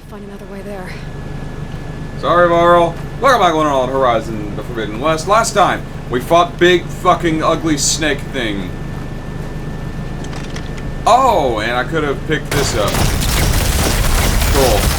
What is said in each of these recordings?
find another way there. Sorry, Varl. Look at my going on Horizon the Forbidden West. Last time, we fought big fucking ugly snake thing. Oh, and I could have picked this up. Cool.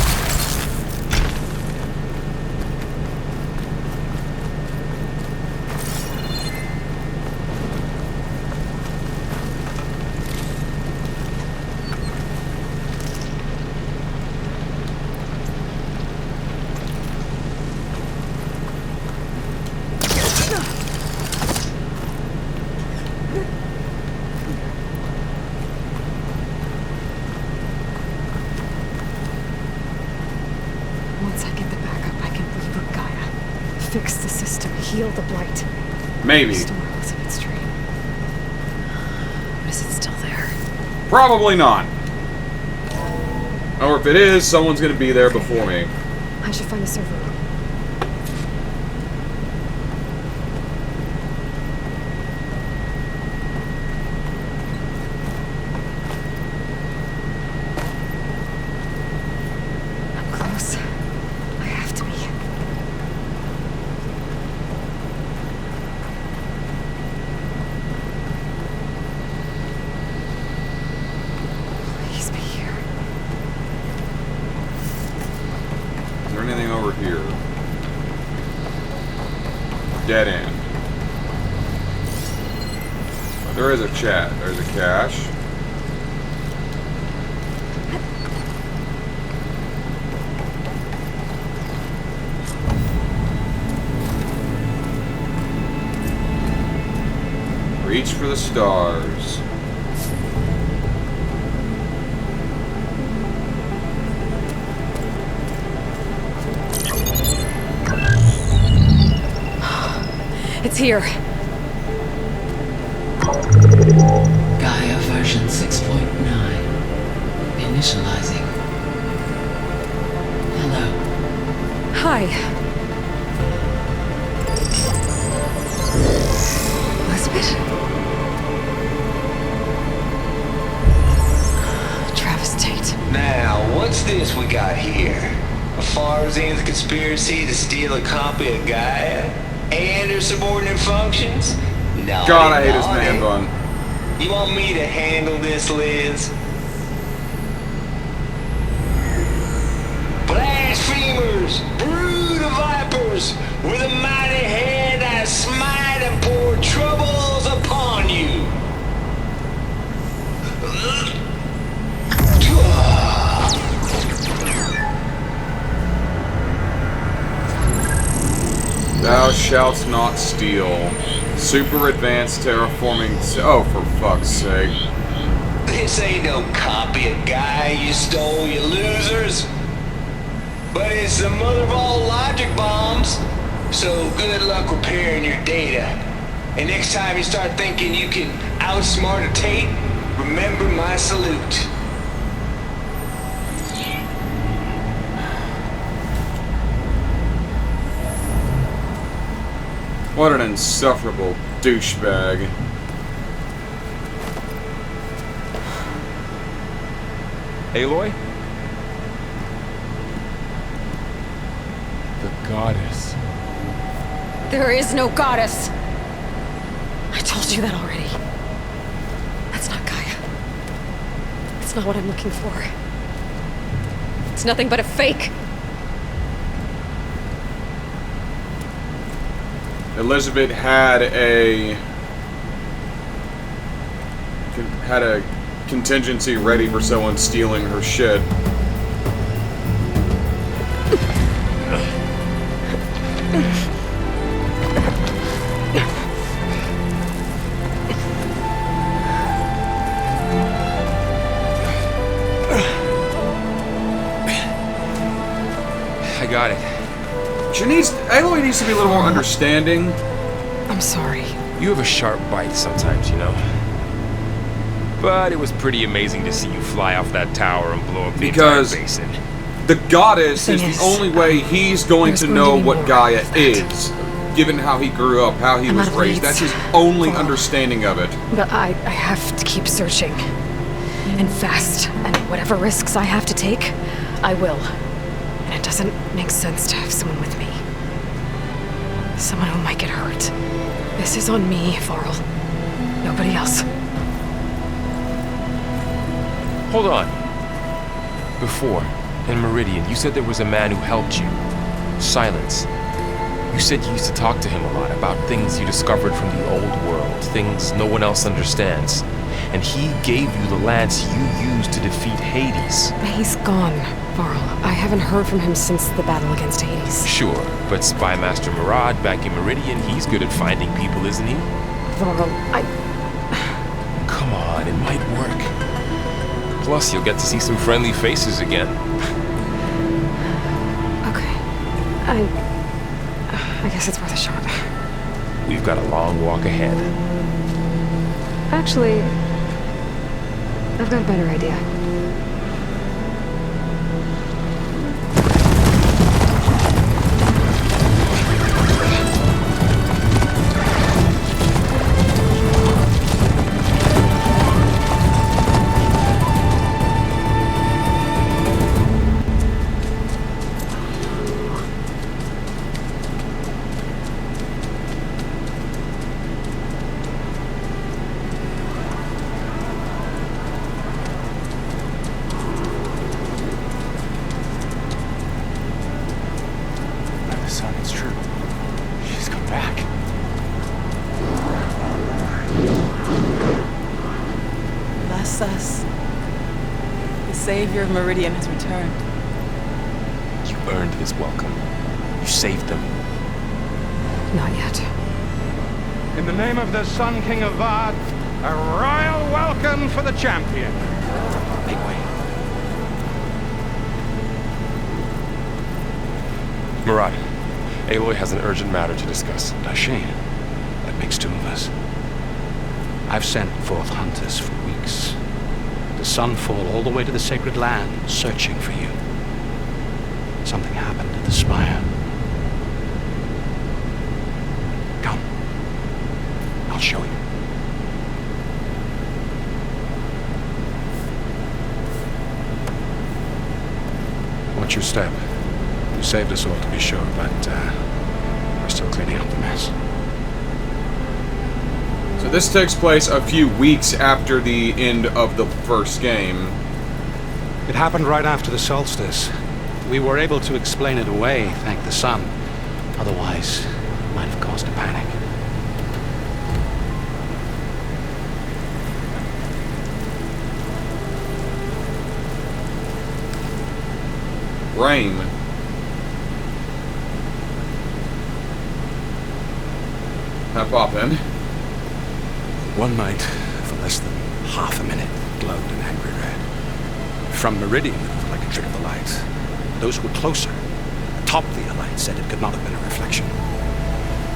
Once I get the backup, I can reboot Gaia. Fix the system, heal the blight. Maybe. Restore Elizabeth's dream. But is it still there? Probably not. Or if it is, someone's gonna be there before me. I should find the server room. I'm close. I have to be. Please be here. Is there anything over here? Dead end. Oh, there is a chat. There's a cache. Reach for the stars. It's here. Gaia version 6.9. Initializing. Hello. Hi. Elizabeth? Travis Tate. Now, what's this we got here? A Farzan's conspiracy to steal a copy of Gaia? And her subordinate functions? No. God, I hate his man bun. You want me to handle this, Liz? Blasphemers! Brood of vipers! With a mighty hand I smite and pour troubles upon you! Thou shalt not steal. Super advanced terraforming. Oh, for fuck's sake. This ain't no copy of Gaia you stole, you losers. But it's the mother of all logic bombs. So good luck repairing your data. And next time you start thinking you can outsmart a Tate, remember my salute. What an insufferable douchebag. Aloy? The goddess. There is no goddess. I told you that already. That's not Gaia. It's not what I'm looking for. It's nothing but a fake. Elizabeth had a contingency ready for someone stealing her shit. I got it. Aloy needs to be a little more understanding. I'm sorry. You have a sharp bite sometimes, you know. But it was pretty amazing to see you fly off that tower and blow up the entire basin. The goddess is Thing the is, only way he's going there's to going know to be what more Gaia of that. is. Given how he grew up, how he I'm was out of raised. leads. That's his only Follow. understanding of it. But I have to keep searching. And fast. And whatever risks I have to take, I will. And it doesn't make sense to have someone with me. Someone who might get hurt. This is on me, Varl. Nobody else. Hold on. Before, in Meridian, you said there was a man who helped you. Silence. You said you used to talk to him a lot about things you discovered from the old world, things no one else understands. And he gave you the lance you used to defeat Hades. He's gone, Varl. I haven't heard from him since the battle against Hades. Sure, but Spy Master Murad back in Meridian, he's good at finding people, isn't he? Varl, Come on, it might work. Plus, you'll get to see some friendly faces again. Okay. I guess it's worth a shot. We've got a long walk ahead. Actually, I've got a better idea. Son, it's true. She's come back. Bless us. The savior of Meridian has returned. You earned this welcome. You saved them. Not yet. In the name of the Sun King of Vard, a royal welcome for the champion. Make way. Murad, Aloy has an urgent matter to discuss. Does she? That makes two of us. I've sent forth hunters for weeks. The Sunfall all the way to the Sacred Land, searching for you. Something happened at the Spire. Come. I'll show you. Watch your step. You saved us all, to be sure, but we're still cleaning up the mess. So this takes place a few weeks after the end of the first game. It happened right after the solstice. We were able to explain it away, thank the sun. Otherwise, it might have caused a panic. Rain. Pop in. One night, for less than half a minute, glowed an angry red. From Meridian, it looked like a trick of the light. Those who were closer, atop the light, said it could not have been a reflection.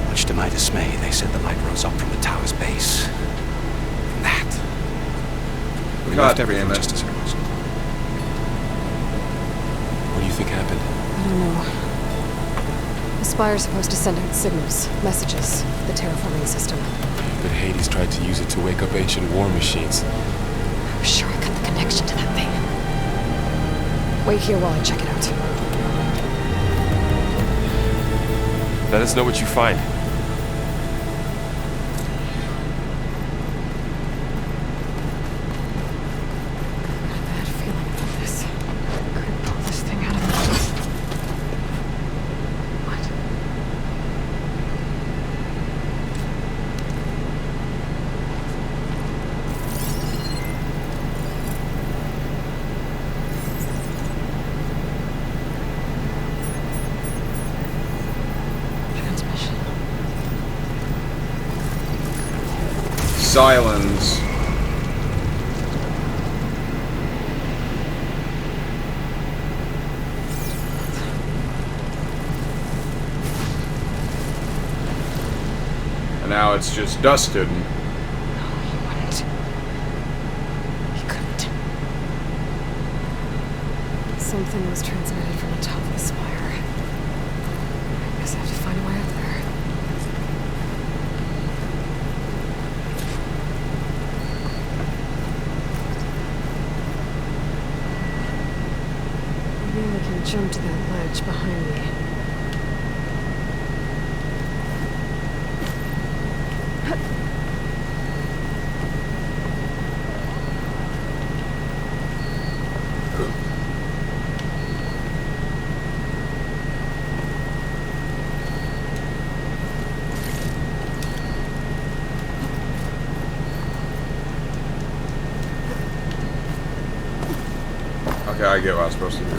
Much to my dismay, they said the light rose up from the tower's base. From that, we left everything just as it was. What do you think happened? I don't know. The Spire's supposed to send out signals, messages, the terraforming system. But Hades tried to use it to wake up ancient war machines. I'm sure I cut the connection to that thing. Wait here while I check it out. Let us know what you find. Got a bad feeling about this. Couldn't pull this thing out of the... What? Transmission. Silence. And now it's just dusted. No, he wouldn't. He couldn't. Something was transmitted from the top of the spire. I guess I have to find a way up there. Maybe I can jump to that ledge behind me. Okay, I get what I was supposed to do.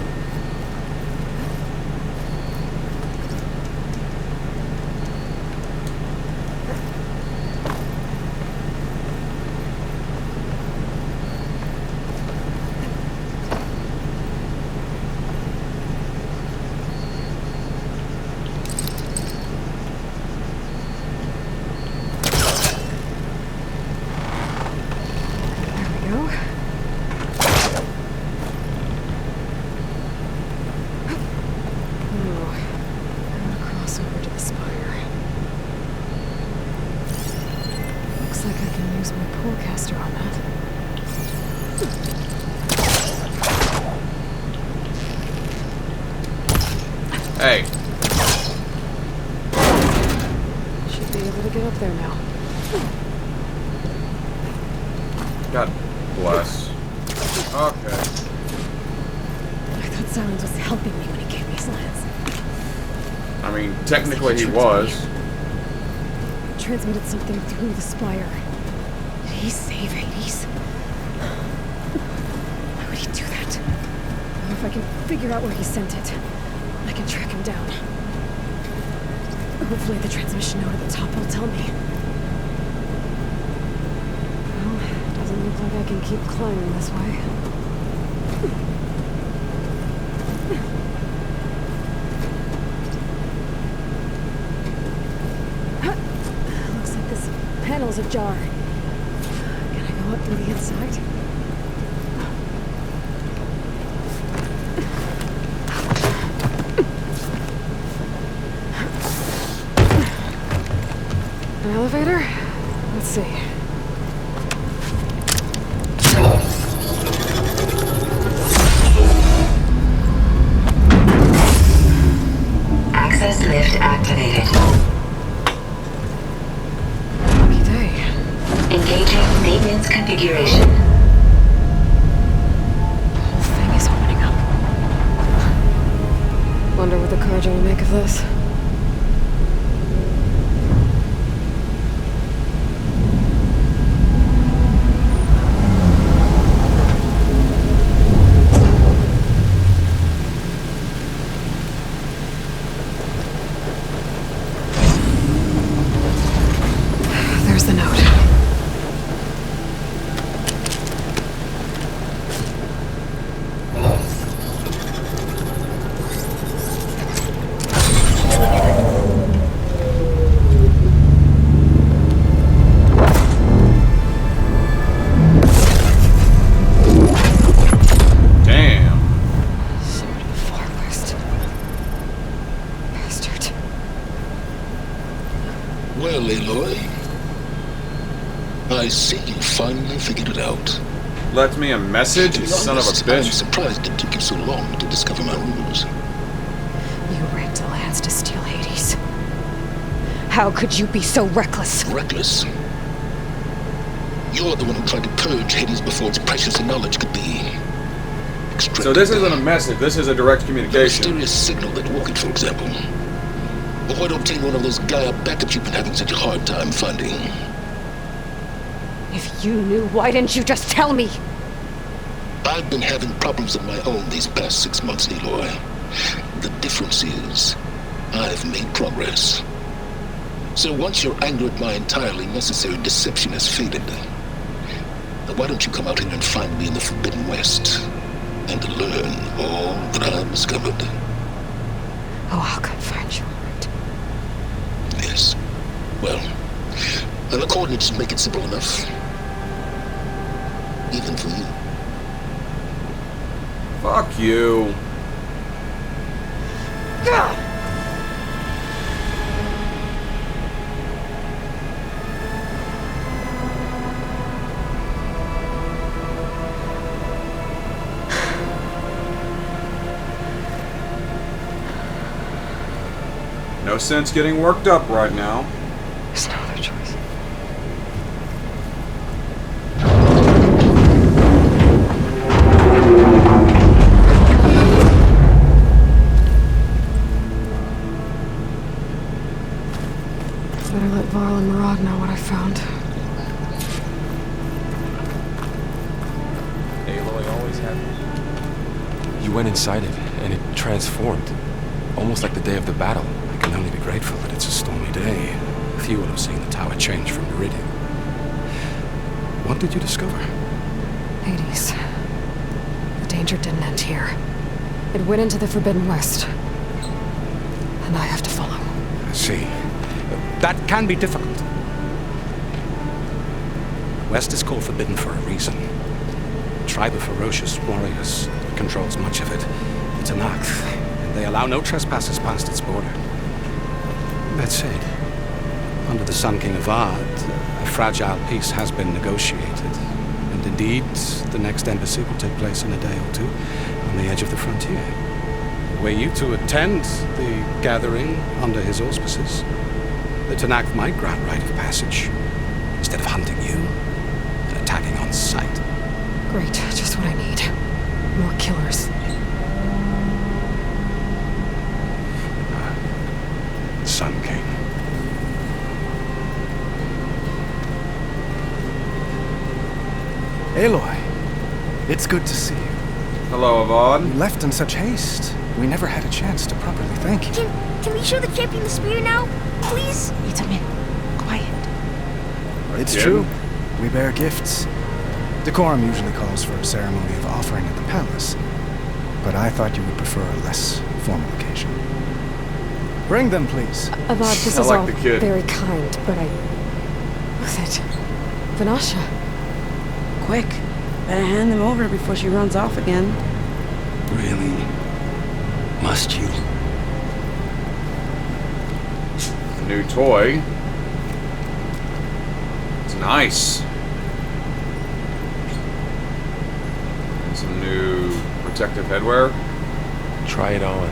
There we go. Cross over to the spire. Looks like I can use my pullcaster on that. Hey. Should be able to get up there now. God bless. Okay. I thought Silence was helping me when he gave me his lance. I mean, technically he was. Transmitted something through the spire. Did he save Hades? Why would he do that? Well, if I can figure out where he sent it, I can track him down. Hopefully the transmission node at the top will tell me. Well, it doesn't look like I can keep climbing this way. Looks like this panel's ajar. Can I go up through the inside? An elevator? Let's see. Access lift activated. Lucky day. Engaging maintenance configuration. The whole thing is opening up. Wonder what the Carja will make of this. There's the note. Damn. Sword of the Far West. Bastard. Well, Aloy, I see you finally figured it out. Left me a message, To you be son of a honest, I'm bitch. surprised it took you so long to discover my rules. You rigged the lance to steal Hades. How could you be so reckless? Reckless. You're the one who tried to purge Hades before its precious knowledge could be extracted. So this isn't a message, this is a direct The communication. mysterious signal that woke it, for example. Or why don't obtain one of those Gaia backups you've been having such a hard time finding? If you knew, why didn't you just tell me? I've been having problems of my own these past 6 months, Aloy. The difference is, I've made progress. So once your anger at my entirely necessary deception has faded, why don't you come out here and find me in the Forbidden West and learn all that I've discovered? Oh, I'll come find you, alright? Yes. Well, and the coordinates make it simple enough. Even for you. Fuck you. No sense getting worked up right now. There's no other choice. Better let Varl and Murad know what I found. Aloy always had. You went inside it, and it transformed. Almost like the day of the battle. I can only be grateful that it's a stormy day. Few will have seen the tower change from Meridian. What did you discover? Hades. The danger didn't end here. It went into the Forbidden West. And I have to follow. I see. That can be difficult. The West is called Forbidden for a reason. A tribe of ferocious warriors controls much of it. It's an act, and they allow no trespassers past its border. That said, under the Sun King of Ard, a fragile peace has been negotiated. And indeed, the next embassy will take place in a day or two on the edge of the frontier. Were you to attend the gathering under his auspices, the Tanakh might grant right of passage, instead of hunting you and attacking on sight. Great, just what I need. More killers. Sun King. Aloy, it's good to see you. Hello, Avad. You left in such haste. We never had a chance to properly thank you. Can we show the champion the spear now? Please? Itamin, quiet. It's Jim? true. We bear gifts. Decorum usually calls for a ceremony of offering at the palace, but I thought you would prefer a less formal occasion. Bring them, please. Avad, this I is like all the kid. very kind, but I... Who's it? Vanasha. Quick. Better hand them over before she runs off again. Really? Must you? New toy. It's nice. Some new protective headwear. Try it on.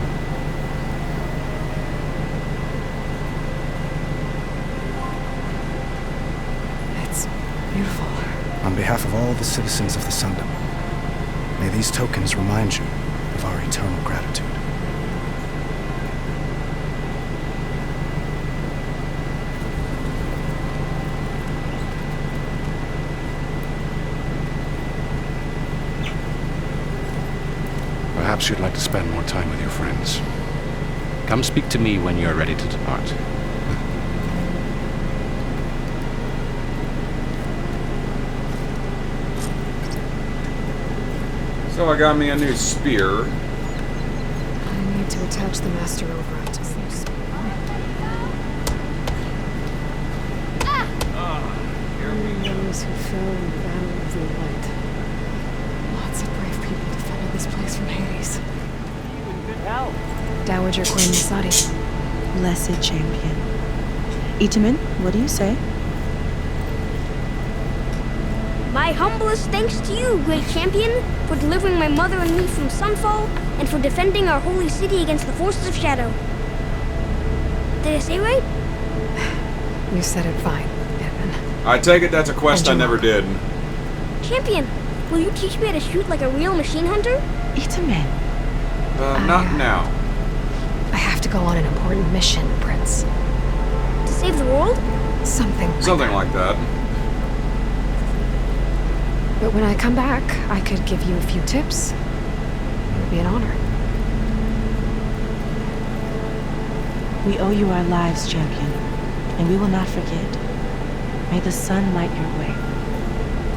It's beautiful. On behalf of all the citizens of the Sundom, may these tokens remind you of our eternal gratitude. Perhaps you'd like to spend more time with your friends. Come speak to me when you're ready to depart. So I got me a new spear. I need to attach the master over it. Those who fell in the battle of the light. Lots of brave people defended this place from Hades. Dowager Queen Masadi. Blessed champion. Itamin, what do you say? My humblest thanks to you, great champion, for delivering my mother and me from Sunfall, and for defending our holy city against the forces of Shadow. Did I say right? You said it fine, Edmund. I take it that's a quest I never did. Champion, will you teach me how to shoot like a real machine hunter? Itamin. Not now. I have to go on an important mission, Prince. To save the world? Something like that. But when I come back, I could give you a few tips. It would be an honor. We owe you our lives, champion, and we will not forget. May the sun light your way.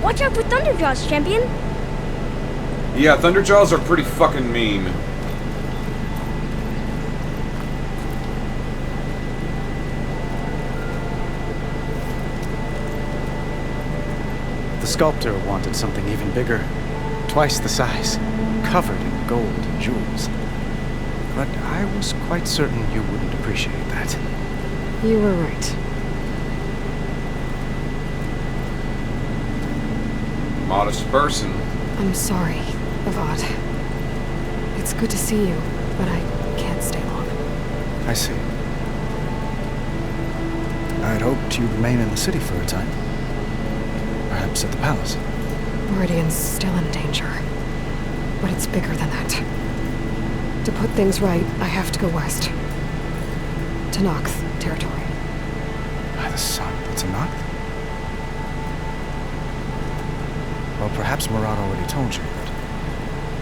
Watch out for Thunderjaws, champion. Yeah, Thunderjaws are pretty fucking mean. The sculptor wanted something even bigger, twice the size, covered in gold and jewels. But I was quite certain you wouldn't appreciate that. You were right. Modest person. I'm sorry, Avad. It's good to see you, but I can't stay long. I see. I'd hoped you'd remain in the city for a time. Perhaps at the palace. Meridian's still in danger. But it's bigger than that. To put things right, I have to go west. To Nox territory. By the sun, to Nox? Well, perhaps Murad already told you, but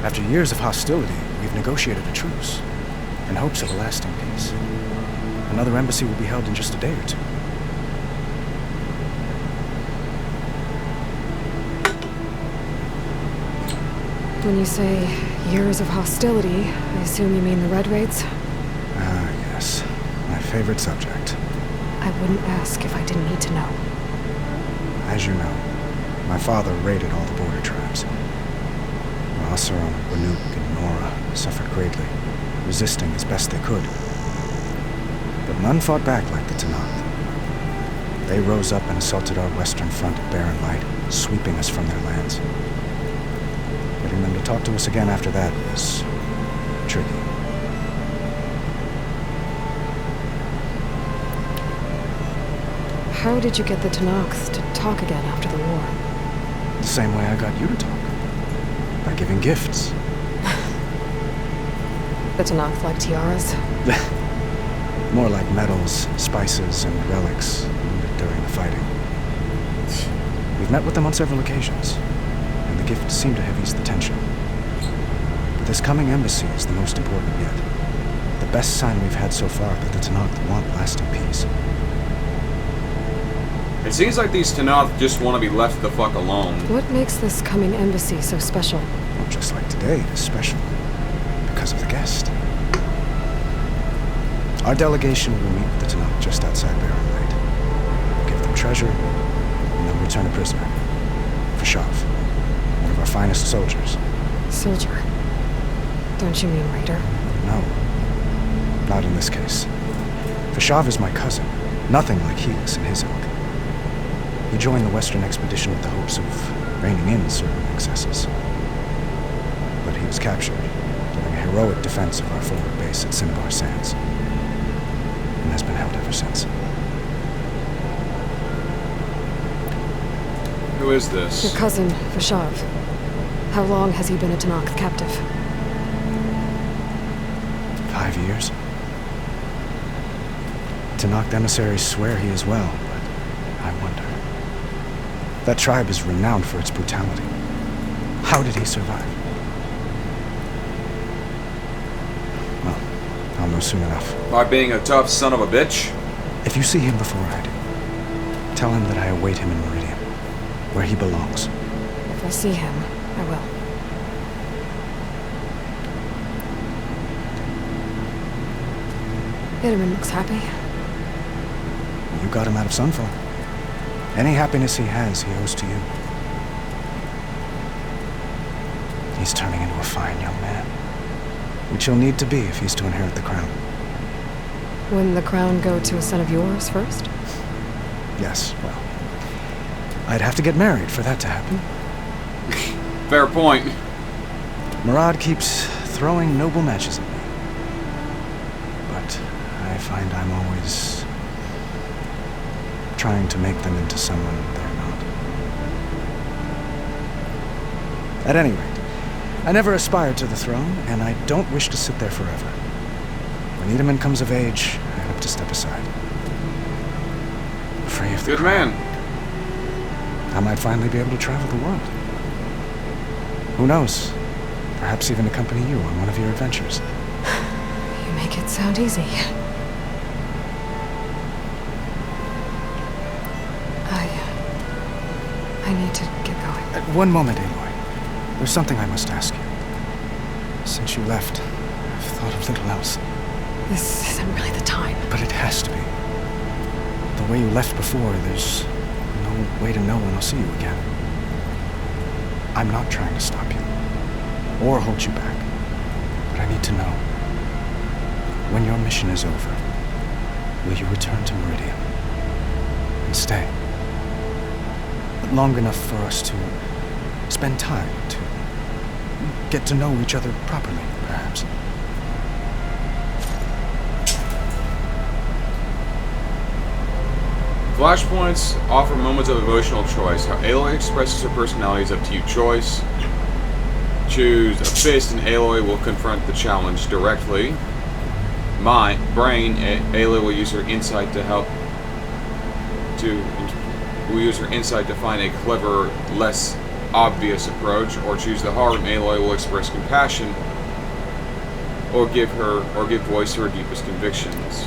after years of hostility, we've negotiated a truce in hopes of a lasting peace. Another embassy will be held in just a day or two. When you say years of hostility, I assume you mean the Red Raids? Ah, yes. My favorite subject. I wouldn't ask if I didn't need to know. As you know, my father raided all the border tribes. Asaram, Banuk, and Nora suffered greatly, resisting as best they could. But none fought back like the Tenakth. They rose up and assaulted our western front at Barren Light, sweeping us from their lands. Getting them to talk to us again after that was tricky. How did you get the Tenakth to talk again after the war? The same way I got you to talk. By giving gifts. The Tenakth like tiaras? More like medals, spices, and relics needed during the fighting. We've met with them on several occasions, and the gifts seem to have eased the tension. But this coming embassy is the most important yet. The best sign we've had so far that the Tenakth want lasting peace. It seems like these Tenakth just want to be left the fuck alone. What makes this coming embassy so special? Well, just like today, it is special. Because of the guest. Our delegation will meet with the Tenakth just outside Barren Light. We'll give them treasure, and they'll return a prisoner. Fashav, one of our finest soldiers. Soldier? Don't you mean raider? No. Not in this case. Fashav is my cousin. Nothing like Helix and his ilk. He joined the Western expedition with the hopes of reining in certain excesses. But he was captured during a heroic defense of our forward base at Cinnabar Sands. And has been held ever since. Who is this? Your cousin, Fashav. How long has he been a Tenakth captive? 5 years. Tenakth emissaries swear he is well, but I wonder. That tribe is renowned for its brutality. How did he survive? Well, I'll know soon enough. By being a tough son of a bitch? If you see him before I do, tell him that I await him in Meridian, where he belongs. If I see him, I will. Bitterman looks happy. You got him out of Sunfall. Any happiness he has, he owes to you. He's turning into a fine young man, which he'll need to be if he's to inherit the crown. Wouldn't the crown go to a son of yours first? Yes, well, I'd have to get married for that to happen. Fair point. Murad keeps throwing noble matches at me. But I find I'm always trying to make them into someone they're not. At any rate, I never aspired to the throne, and I don't wish to sit there forever. When Edaman comes of age, I hope to step aside. Free of the Good crown. man. I might finally be able to travel the world. Who knows? Perhaps even accompany you on one of your adventures. You make it sound easy. I need to get going. One moment, Aloy. There's something I must ask you. Since you left, I've thought of little else. This isn't really the time. But it has to be. The way you left before, there's no way to know when I'll see you again. I'm not trying to stop you, or hold you back. But I need to know, when your mission is over, will you return to Meridian? And stay? Long enough for us to spend time, to get to know each other properly, perhaps. Flashpoints offer moments of emotional choice. How Aloy expresses her personality is up to you. Choice. Choose a fist and Aloy will confront the challenge directly. Brain, Aloy will use her insight to help will use her insight to find a clever, less obvious approach, or choose the heart, and Aloy will express compassion or give voice to her deepest convictions.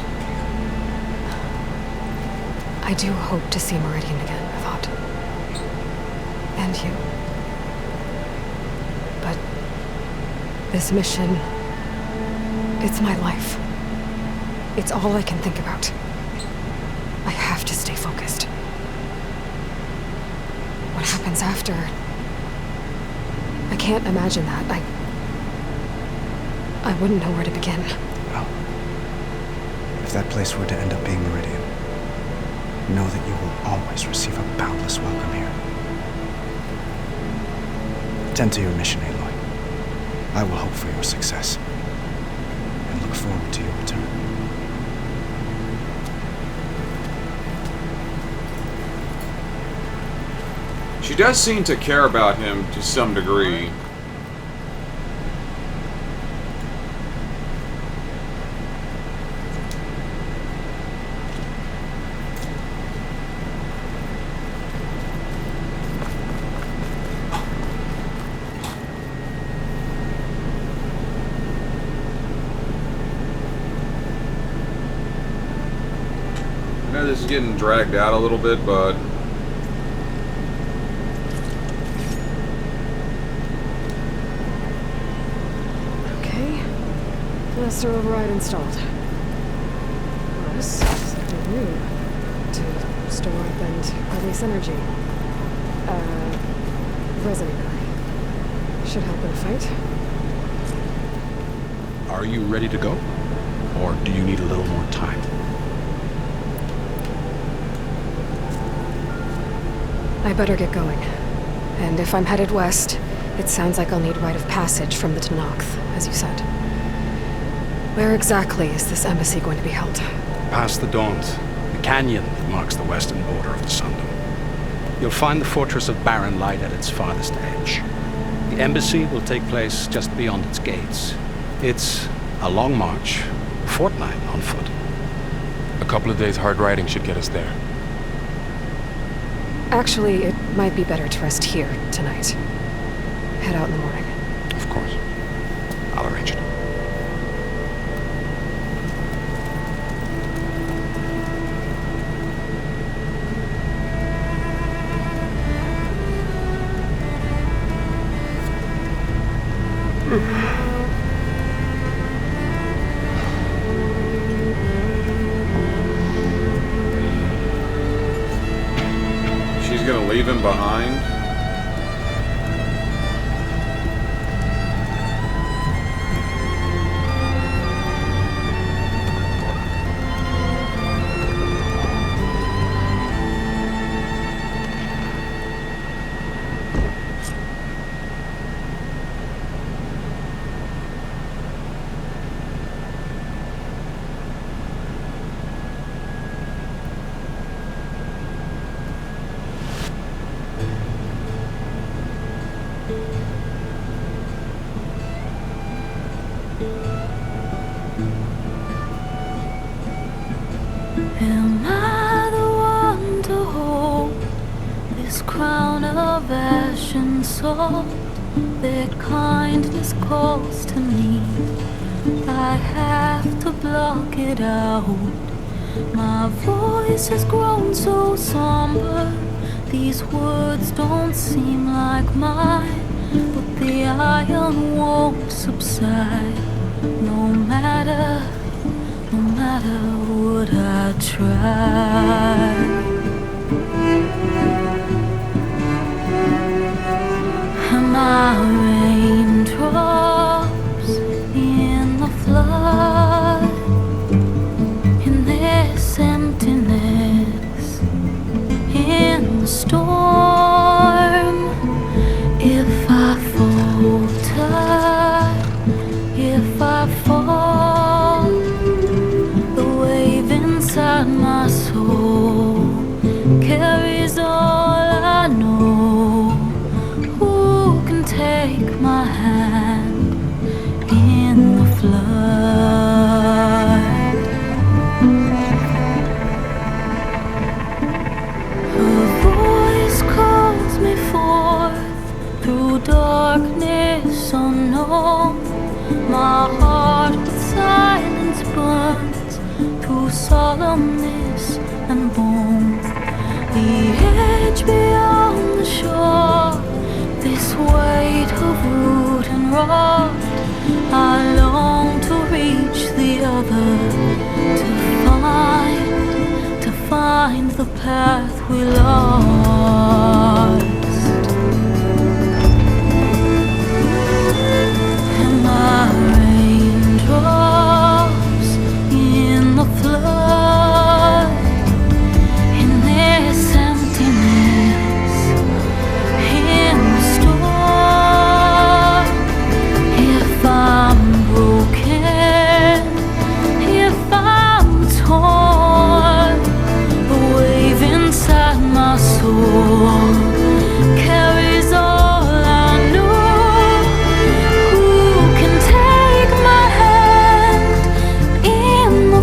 I do hope to see Meridian again, I thought. And you. But this mission, it's my life. It's all I can think about. I have to stay focused. What happens after? I can't imagine that. I wouldn't know where to begin. Well, if that place were to end up being Meridian, know that you will always receive a boundless welcome here. Attend to your mission, Aloy. I will hope for your success, and look forward to your return. She does seem to care about him to some degree. I know this is getting dragged out a little bit, but Master override installed. This is something new. To store up and release energy. Resonator. Should help in a fight. Are you ready to go? Or do you need a little more time? I better get going. And if I'm headed west, it sounds like I'll need rite of passage from the Tenakth, as you said. Where exactly is this embassy going to be held? Past the Dawns, the canyon that marks the western border of the Sundom. You'll find the fortress of Barren Light at its farthest edge. The embassy will take place just beyond its gates. It's a long march, a fortnight on foot. A couple of days hard riding should get us there. Actually, it might be better to rest here tonight. Head out in the morning. Of course. I'll arrange it. she's gonna leave him behind. Am I the one to hold this crown of ash and salt? Their kindness calls to me. I have to block it out. My voice has grown so somber. These words don't seem like mine, but the iron won't subside. No matter what I try. Am I raindrops in the flood? In this emptiness, in the storm. If I falter, if I fall, the wave inside my soul calmness and bone. The edge beyond the shore, this weight of root and rot. I long to reach the other, to find the path we lost. And my raindrops in the flood, in this emptiness, in the storm. If I'm broken, if I'm torn, the wave inside my soul carries all I know. Who can take my hand in the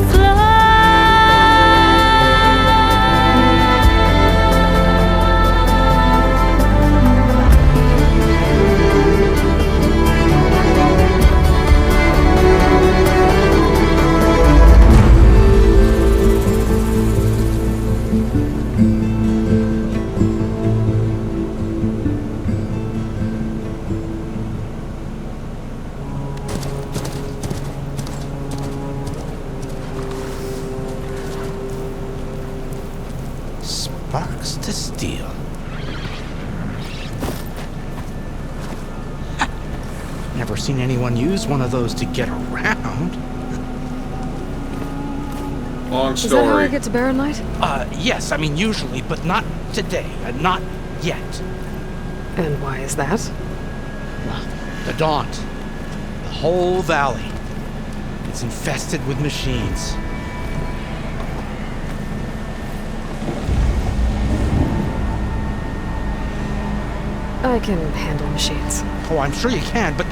Sparks to steel. Never seen anyone use one of those to get around. Long Is that how I story. get to Barren Light? Yes, I mean usually, but not today. Not yet. And why is that? The Daunt. The whole valley. It's infested with machines. I can handle machines. Oh, I'm sure you can, but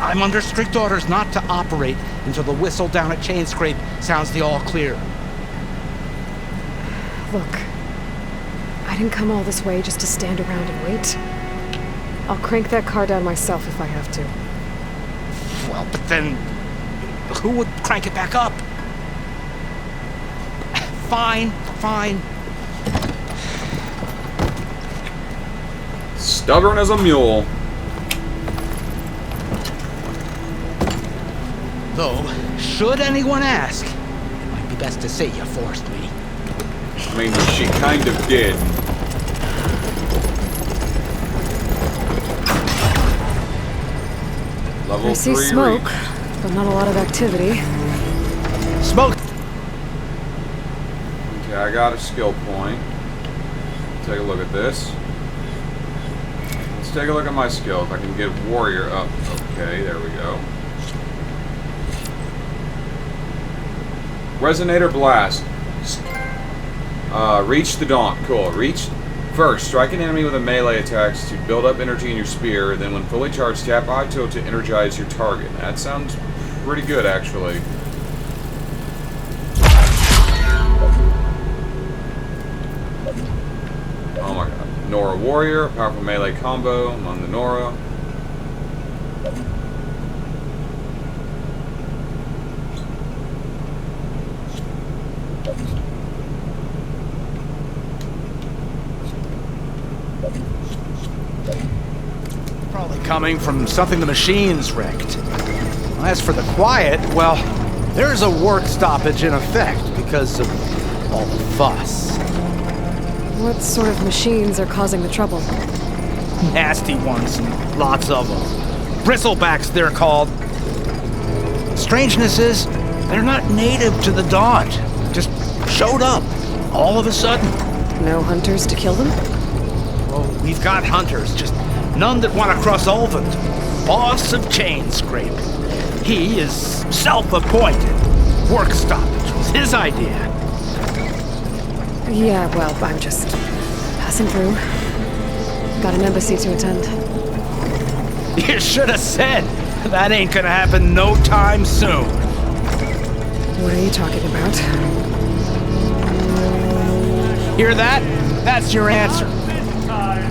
I'm under strict orders not to operate until the whistle down at Chain Scrape sounds the all clear. Look, I didn't come all this way just to stand around and wait. I'll crank that car down myself if I have to. Well, but then who would crank it back up? Fine. Stubborn as a mule. Though, should anyone ask, it might be best to say you forced me. I mean, she kind of did. Level I see 3 smoke, reach. but not a lot of activity. Smoke! Okay, I got a skill point. Take a look at this. Let's take a look at my skill. If I can get warrior up. Okay, there we go. Resonator blast. Reach the Daunt. Cool. Reach. First, strike an enemy with a melee attack to build up energy in your spear. Then when fully charged, tap I tilt to energize your target. That sounds pretty good, actually. Oh my god. Nora Warrior, powerful melee combo among the Nora. Probably coming from something the machines wrecked. As for the quiet, well, there's a work stoppage in effect because of all the fuss. What sort of machines are causing the trouble? Nasty ones, and lots of them. Bristlebacks, they're called. Strangeness is, they're not native to the Daunt. Just showed up, all of a sudden. No hunters to kill them? Oh, we've got hunters, just none that want to cross Ulvund. Boss of Chain Scrape. He is self-appointed. Work stoppage was his idea. Yeah, well, I'm just passing through. Got an embassy to attend. You should have said. That ain't gonna happen no time soon. What are you talking about? Hear that? That's your answer.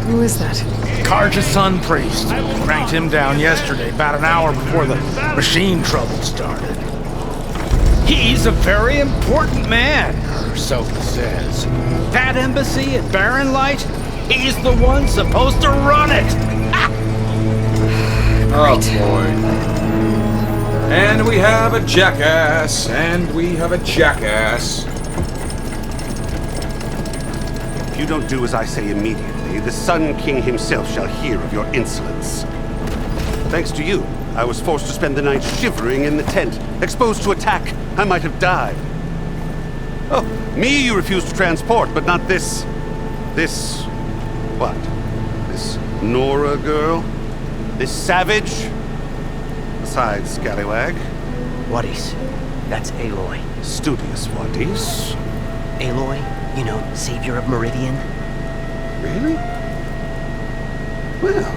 Who is that? Karja's son priest. Cranked him down yesterday, about an hour before the machine trouble started. He's a very important man, or so he says. That embassy at Barren Light, he's the one supposed to run it! Oh boy. And we have a jackass, and we have a jackass. If you don't do as I say immediately, the Sun King himself shall hear of your insolence. Thanks to you, I was forced to spend the night shivering in the tent, exposed to attack. I might have died. Oh, me you refused to transport, but not this... what? This Nora girl? This savage? Besides, scallywag. Wadis. That's Aloy. Studious Wadis. Aloy, you know, savior of Meridian. Really? Well,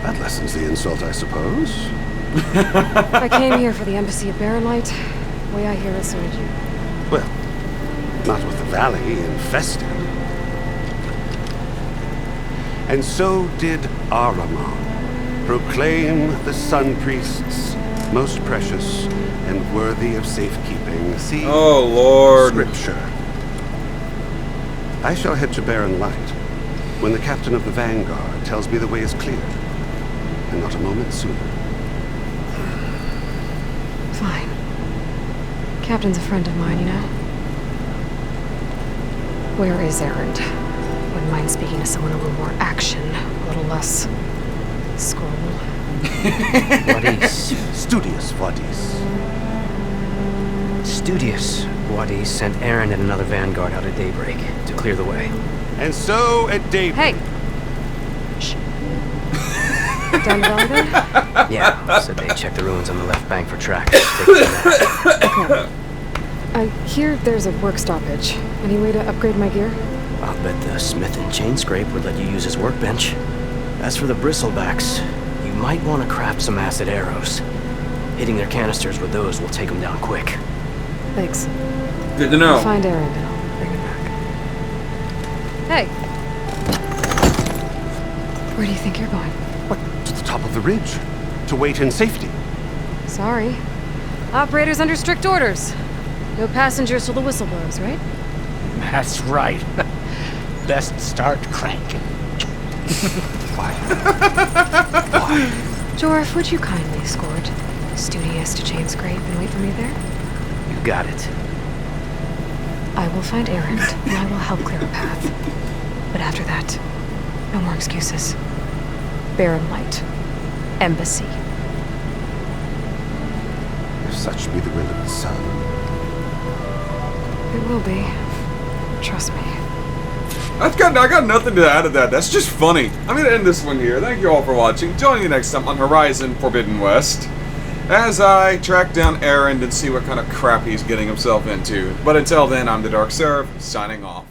that lessens the insult, I suppose. I came here for the embassy at Barren Light. The way I hear it, so did you. Well, not with the valley infested. And so did Ahriman. Proclaim the Sun Priests most precious and worthy of safekeeping. See? Oh, Lord. Scripture. I shall head to Barren Light when the captain of the Vanguard tells me the way is clear. And not a moment sooner. Fine. Captain's a friend of mine, you know? Where is Erend? Wouldn't mind speaking to someone a little more action, a little less... scroll. Wadis. Studious Wadis. Studious Wadis sent Erend and another vanguard out at daybreak to clear the way. And so at daybreak... Hey! Shh. Down the valley then? Yeah, said they checked the ruins on the left bank for tracks. Take it from there. Okay. I hear there's a work stoppage. Any way to upgrade my gear? I'll bet the smith and chain scrape would let you use his workbench. As for the bristlebacks, you might want to craft some acid arrows. Hitting their canisters with those will take them down quick. Thanks. Good to know. I'll find Erend and I'll bring him back. Hey! Where do you think you're going? What? To the top of the ridge. To wait in safety. Sorry. Operator's under strict orders. No passengers till the whistle blows, right? That's right. Best start cranking. Why? Jorf, would you kindly escort Studious to Chain Scrape and wait for me there? You got it. I will find Erend, and I will help clear a path. But after that, no more excuses. Barren Light. Embassy. If such be the will of the sun. It will be. Trust me. I got nothing to add to that. That's just funny. I'm going to end this one here. Thank you all for watching. Join me next time on Horizon Forbidden West as I track down Erend and see what kind of crap he's getting himself into. But until then, I'm TheDarkSeraph, signing off.